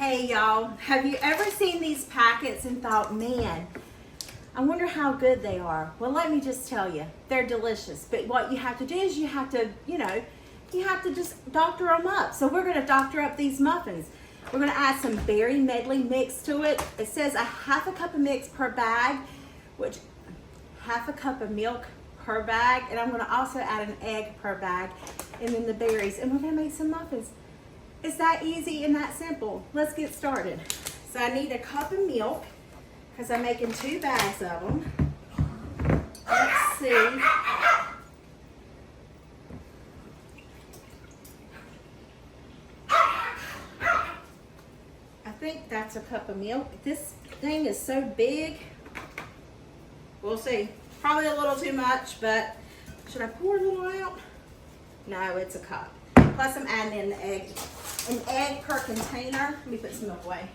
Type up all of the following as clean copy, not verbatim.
Hey y'all, have you ever seen these packets and thought, man, I wonder how good they are? Well, let me just tell you, they're delicious. But what you have to do is you have to, you have to just doctor them up. So we're gonna doctor up these muffins. We're gonna add some berry medley mix to it. It says a half a cup of mix per bag, which half a cup of milk per bag. And I'm gonna also add an egg per bag and then the berries. And we're gonna make some muffins. It's that easy and that simple. Let's get started. So I need a cup of milk because I'm making 2 bags of them. Let's see. I think that's a cup of milk. This thing is so big. We'll see. Probably a little too much, but should I pour a little out? No, it's a cup. Plus I'm adding in the egg. An egg per container. Let me put some milk away.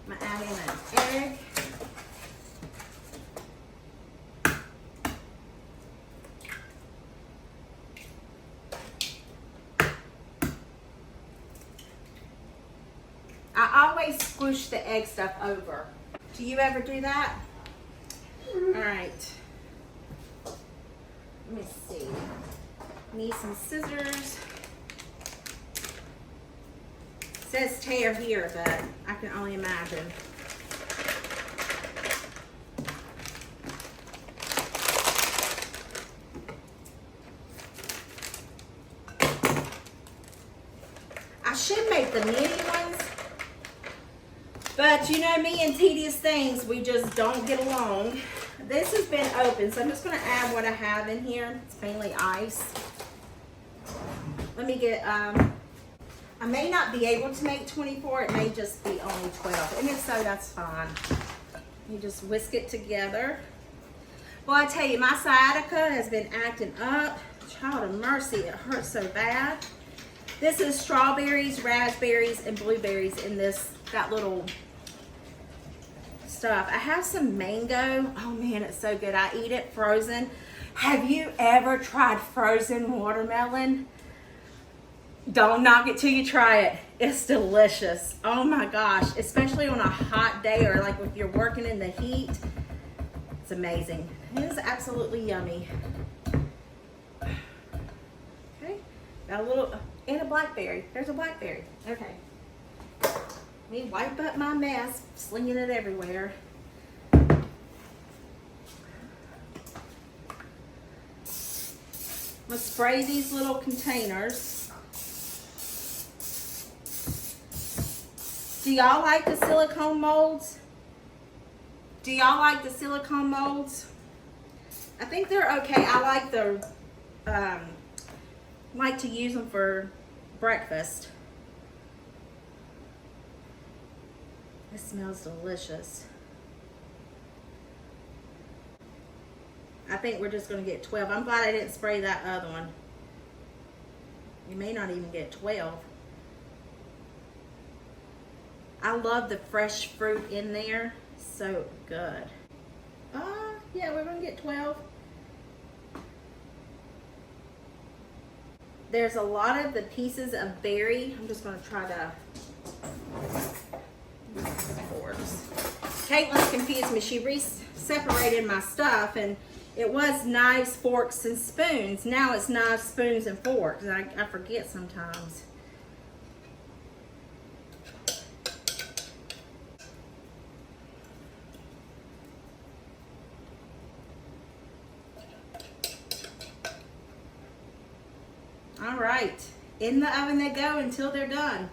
I'm gonna add in an egg. I always squish the egg stuff over. Do you ever do that? All right. Let me see. Need some scissors. It says tear here, but I can only imagine. I should make the mini ones, but you know me and tedious things, we just don't get along. This has been open, so I'm just going to add what I have in here. It's mainly ice. Let me get, I may not be able to make 24. It may just be only 12. And if so, that's fine. You just whisk it together. Well, I tell you, my sciatica has been acting up. Child of mercy, it hurts so bad. This is strawberries, raspberries, and blueberries in that little stuff. I have some mango. Oh man, it's so good. I eat it frozen. Have you ever tried frozen watermelon? Don't knock it till you try it. It's delicious. Oh my gosh, especially on a hot day or like if you're working in the heat. It's amazing. It is absolutely yummy. Okay, got a little, and a blackberry. There's a blackberry. Okay. Let me wipe up my mess, slinging it everywhere. Let's spray these little containers. Do y'all like the silicone molds? Do y'all like the silicone molds? I think they're okay. I like like to use them for breakfast. It smells delicious. I think we're just gonna get 12. I'm glad I didn't spray that other one. You may not even get 12. I love the fresh fruit in there. So good. Yeah, we're gonna get 12. There's a lot of the pieces of berry. I'm just gonna try to forks. Caitlin's confused me. She separated my stuff and it was knives, forks, and spoons. Now it's knives, spoons, and forks. And I forget sometimes. All right, in the oven they go until they're done.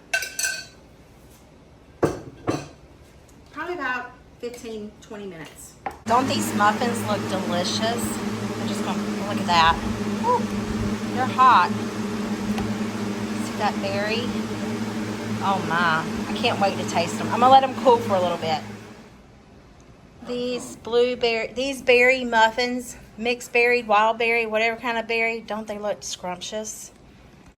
Probably about 15, 20 minutes. Don't these muffins look delicious? I'm just gonna look at that. Woo, they're hot. See that berry? Oh my, I can't wait to taste them. I'm gonna let them cool for a little bit. These berry muffins, mixed berry, wild berry, whatever kind of berry, don't they look scrumptious?